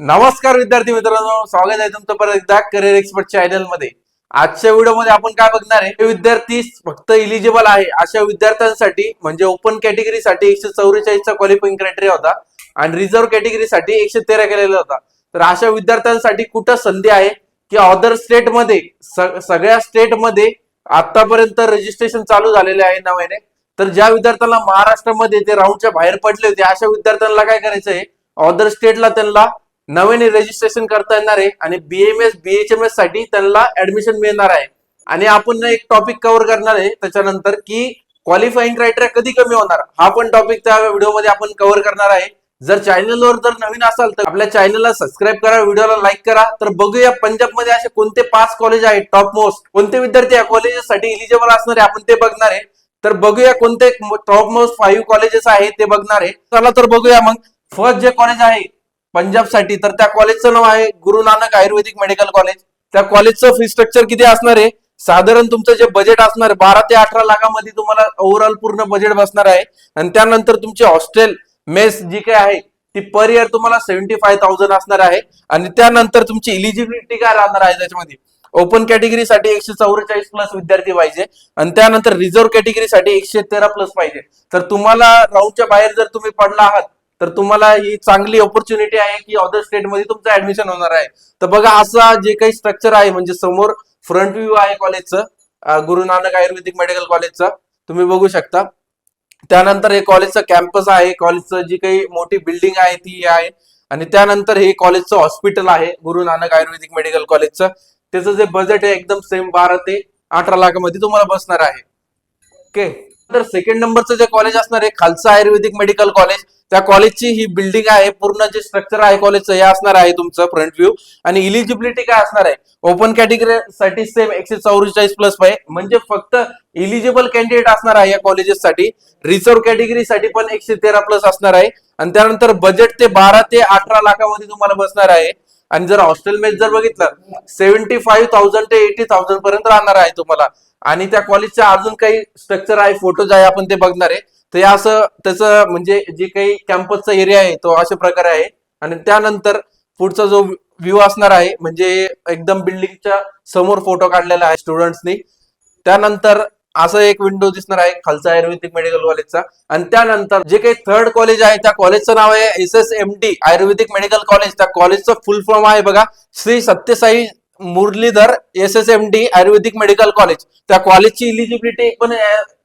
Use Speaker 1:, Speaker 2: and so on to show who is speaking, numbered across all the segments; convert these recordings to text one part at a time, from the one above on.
Speaker 1: नमस्कार विद्यार्थी मित्रांनो, स्वागत आहे तुमचं परत एकदा करिअर एक्सपर्ट चॅनल मध्ये। आजच्या व्हिडिओमध्ये आपण काय बघणार आहे, विद्यार्थी फक्त इलिजिबल आहे अशा विद्यार्थ्यांसाठी म्हणजे ओपन कॅटेगरीसाठी 144 चा क्वालिफाइंग क्रायटेरिया होता आणि रिझर्व्ह कॅटेगरीसाठी 113 केलेला होता। तर अशा विद्यार्थ्यांसाठी कुठं संधी आहे की अदर स्टेट मध्ये सगळ्या स्टेट मध्ये आतापर्यंत रजिस्ट्रेशन चालू झालेले आहे नव्याने। तर ज्या विद्यार्थ्यांना महाराष्ट्रामध्ये ते राऊंडच्या बाहेर पडले होते अशा विद्यार्थ्यांना काय करायचं आहे, अदर स्टेटला त्यांना नवीन रजिस्ट्रेशन करता येणार आहे आणि बीएमएस बीएचएमएस साठी त्यांना ऍडमिशन मिळणार आहे। आणि आपण एक टॉपिक कव्हर करणार आहे त्याच्यानंतर की क्वालिफाइंग क्रायटेरिया कधी कमी होणार, हा पण टॉपिक त्या व्हिडिओमध्ये आपण कव्हर करणार आहे। जर चॅनलवर जर नवीन असाल तर आपल्या चॅनलला सबस्क्राईब करा, व्हिडिओला लाईक करा। तर बघूया पंजाबमध्ये असे कोणते 5 कॉलेज आहेत टॉप मोस्ट, कोणते विद्यार्थी या कॉलेजेससाठी इलिजिबल असणार आहे आपण ते बघणार आहे। तर बघूया कोणते टॉप मोस्ट 5 कॉलेजेस आहेत ते बघणार आहे। चला तर बघूया मग फर्स्ट जे कॉलेज आहे पंजाब साठी, तर त्या कॉलेजचं नाव आहे गुरु नानक आयुर्वेदिक मेडिकल कॉलेज। त्या कॉलेजचं फी स्ट्रक्चर किती असणार आहे, साधारण तुमचं जे बजेट असणार आहे 12 ते 18 लाखामध्ये तुम्हाला ओव्हरऑल पूर्ण बजेट बसणार आहे। आणि त्यानंतर तुमची हॉस्टेल मेस जी काही आहे ती पर इयर तुम्हाला 75,000 असणार आहे। आणि त्यानंतर तुमची इलिजिबिलिटी काय राहणार आहे, त्याच्यामध्ये ओपन कॅटेगरीसाठी 144 प्लस विद्यार्थी पाहिजे आणि त्यानंतर रिझर्व्ह कॅटेगरीसाठी 113 प्लस पाहिजे। तर तुम्हाला राऊंडच्या बाहेर जर तुम्ही पडला आहात तर तुम्हाला ही चांगली ऑपॉर्च्युनिटी आहे की अदर स्टेट मध्ये तुमचं ऍडमिशन होणार आहे। तर बघा असा जे काही स्ट्रक्चर आहे, म्हणजे समोर फ्रंट व्ह्यू आहे कॉलेजचं, गुरु नानक आयुर्वेदिक मेडिकल कॉलेजचं तुम्ही बघू शकता। त्यानंतर हे कॉलेजचं कॅम्पस आहे, कॉलेजचं जी काही मोठी बिल्डिंग आहे ती आहे। आणि त्यानंतर हे कॉलेजचं हॉस्पिटल आहे गुरु नानक आयुर्वेदिक मेडिकल कॉलेजचं, त्याचं जे बजेट आहे एकदम सेम 12 ते 18 लाखामध्ये तुम्हाला बसणार आहे। ओके, तर सेकंड नंबरचं जे कॉलेज असणार आहे खालसा आयुर्वेदिक मेडिकल कॉलेज, त्या कॉलेजची ही बिल्डिंग आहे, पूर्ण जे स्ट्रक्चर आहे कॉलेजचं हे असणार आहे तुमचं फ्रंट व्ह्यू। आणि इलिजिबिलिटी काय असणार आहे, ओपन कॅटेगरीसाठी सेम 144 प्लस पाहिजे, म्हणजे फक्त इलिजिबल कॅन्डिडेट असणार आहे या कॉलेजेससाठी। रिझर्व्ह कॅटेगरीसाठी पण 113 प्लस असणार आहे आणि त्यानंतर बजेट ते 12 ते 18 लाखामध्ये तुम्हाला बसणार आहे। आणि जर हॉस्टेल मेस जर बघितलं 75,000 ते 80,000 पर्यंत राहणार आहे तुम्हाला। आणि त्या कॉलेजच्या अजून काही स्ट्रक्चर आहे, फोटोज आहे, आपण ते बघणार आहे। तर असं त्याचं म्हणजे जे काही कॅम्पसचा एरिया आहे तो अशा प्रकारे आहे। आणि त्यानंतर पुढचा जो व्ह्यू असणार आहे म्हणजे एकदम बिल्डिंगच्या समोर फोटो काढलेला आहे स्टुडंट्सनी। त्यानंतर असं एक विंडो दिसणार आहे खालचा आयुर्वेदिक मेडिकल कॉलेजचा। आणि त्यानंतर जे काही थर्ड कॉलेज आहे त्या कॉलेजचं नाव आहे SSMD आयुर्वेदिक मेडिकल कॉलेज। त्या कॉलेजचं फुल फॉर्म आहे बघा, श्री सत्यसाई मुरलीधर SSMD आयुर्वेदिक मेडिकल कॉलेज। त्या कॉलेजची इलिजिबिलिटी पण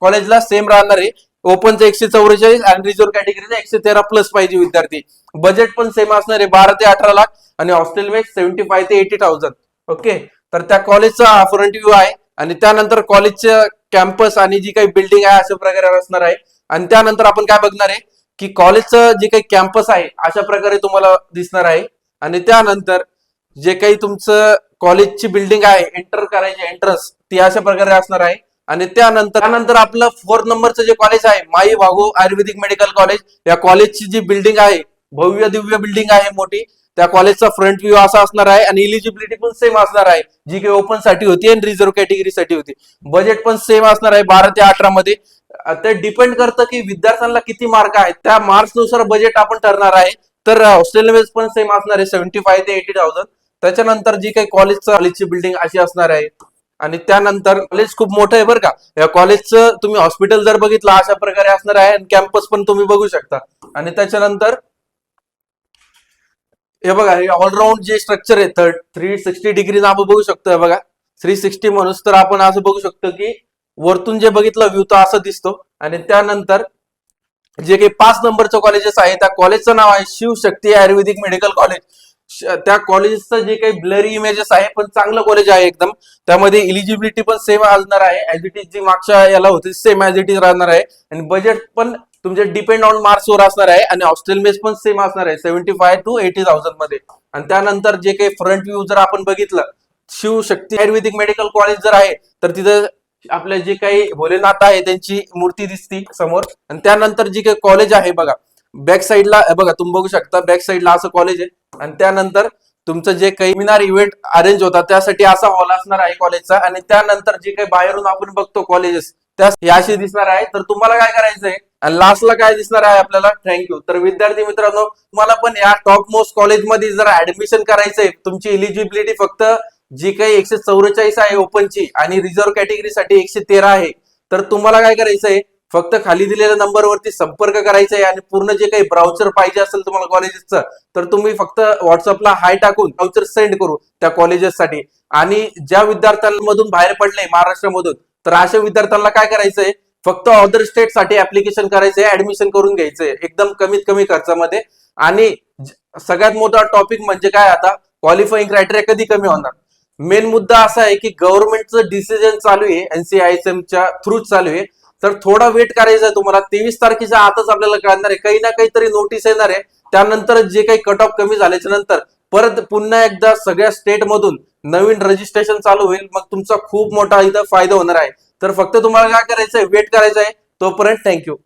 Speaker 1: कॉलेजला सेम राहणार आहे, ओपनचं 144 आणि रिझर्व्ह कॅटेगरीचा 113 प्लस पाहिजे विद्यार्थी। बजेट पण सेम असणार आहे 12 ते 18 लाख आणि हॉस्टेल मेस 75 ते 80,000। ओके, तर त्या कॉलेजचा फ्रंट व्ह्यू आहे आणि त्यानंतर कॉलेजचं कॅम्पस आणि जी काही बिल्डिंग आहे अशा प्रकारे असणार आहे। आणि त्यानंतर आपण काय बघणार आहे की कॉलेजचं जे काही कॅम्पस आहे अशा प्रकारे तुम्हाला दिसणार आहे। आणि त्यानंतर जे काही तुमचं कॉलेजची बिल्डिंग आहे एंटर करायची एंट्रन्स ती अशा प्रकारे असणार आहे। आणि त्यानंतर आपलं 4 नंबरचं जे कॉलेज आहे माई भागो आयुर्वेदिक मेडिकल कॉलेज, या कॉलेजची जी बिल्डिंग आहे भव्य दिव्य बिल्डिंग आहे मोठी, त्या कॉलेजचा फ्रंट व्ह्यू असा असणार आहे। आणि इलिजिबिलिटी पण सेम असणार आहे, जी काही ओपन साठी होती आणि रिझर्व्ह कॅटेगरीसाठी होती। बजेट पण सेम असणार आहे 12 ते 18 मध्ये। ते डिपेंड करतं की विद्यार्थ्यांना किती मार्क आहेत, त्या मार्क्स नुसार बजेट आपण ठरणार आहे। तर हॉस्टेल मेस पण सेम असणार आहे 75 ते 80,000। त्याच्यानंतर जी काही कॉलेजची बिल्डिंग अशी असणार आहे। आणि त्यानंतर कॉलेज खूप मोठं आहे बरं का, या कॉलेजचं तुम्ही हॉस्पिटल जर बघितलं अशा प्रकारे असणार आहे आणि कॅम्पस पण तुम्ही बघू शकता। आणि त्याच्यानंतर हे बघा, हे ऑलराऊंड जे स्ट्रक्चर आहे 360 डिग्री आपण बघू शकतो। हे बघा 360 म्हणून तर आपण असं बघू शकतो की वरतून जे बघितलं व्ह्यू तर असं दिसतो। आणि त्यानंतर जे काही 5 नंबरचं कॉलेजेस आहे त्या कॉलेजचं नाव आहे शिवशक्ती आयुर्वेदिक मेडिकल कॉलेज। त्या कॉलेजचं जे काही ब्लरी इमेजेस आहे पण चांगलं कॉलेज आहे एकदम, त्यामध्ये इलिजिबिलिटी पण सेम असणार आहे ऍज इट इज, जी मागच्या याला होती सेम ऍज इट इज राहणार आहे। आणि बजेट पण तुमचे डिपेंड ऑन मार्क्स वर असणार आहे आणि हॉस्टेल मेस पण सेम असणार आहे 75 to 80,000 मध्ये। आणि त्यानंतर जे काही फ्रंट व्ह्यू जर आपण बघितलं शिवशक्ती आयुर्वेदिक मेडिकल कॉलेज जर आहे तर तिथं आपले जे काही भोलेनाथ आहे त्यांची मूर्ती दिसती समोर। आणि त्यानंतर जे काही कॉलेज आहे बघा बॅक साईडला बघा तुम्ही बघू शकता, बॅक साईडला असं कॉलेज आहे। आणि त्यानंतर तुमचं जे काही सेमिनार इव्हेंट अरेंज होता त्यासाठी असा हॉल असणार आहे कॉलेजचा। आणि त्यानंतर जे काही बाहेरून आपण बघतो कॉलेजेस त्या अशी दिसणार आहे। तर तुम्हाला काय करायचंय आणि लास्टला काय दिसणार आहे आपल्याला, थँक्यू. तर विद्यार्थी मित्रांनो, तुम्हाला पण या टॉप मोस्ट कॉलेजमध्ये जर ऍडमिशन करायचंय, तुमची इलिजिबिलिटी फक्त जी काही 144 आहे ओपनची आणि रिझर्व्ह कॅटेगरीसाठी 113 आहे. तर तुम्हाला काय करायचंय, फक्त खाली दिलेल्या नंबरवरती संपर्क करायचा आहे आणि पूर्ण जे काही ब्राउचर पाहिजे असेल तुम्हाला कॉलेजेसचं, तर तुम्ही फक्त व्हॉट्सअपला हाय टाकून ब्राउचर सेंड करू त्या कॉलेजेससाठी. आणि ज्या विद्यार्थ्यांमधून बाहेर पडले महाराष्ट्रामधून, तर अशा विद्यार्थ्यांना काय करायचंय, फक्त अदर स्टेट साठी ऍप्लिकेशन करायचंय, ऍडमिशन करून घ्यायचंय एकदम कमीत कमी खर्चामध्ये. आणि सगळ्यात मोठा टॉपिक म्हणजे काय, आता क्वालिफाईंग क्रायटेरिया कधी कमी होणार. मेन मुद्दा असा आहे की गव्हर्नमेंटचं डिसिजन चालू आहे, एनसीआयएसएमच्या थ्रू चालू आहे. तर थोडा वेट करायचा आहे तुम्हाला. 23 तारखेच्या आतच आपल्याला कळणार आहे, काही ना काहीतरी नोटीस येणार आहे. त्यानंतर जे काही कट ऑफ कमी झाल्याच्या नंतर परत पुन्हा एकदा सगळ्या स्टेट मधून नवीन रजिस्ट्रेशन चालू होईल. मग तुमचा खूप मोठा इथं फायदा होणार आहे. तर फक्त तुम्हाला काय करायचंय, वेट करायचं आहे. तोपर्यंत थँक्यू.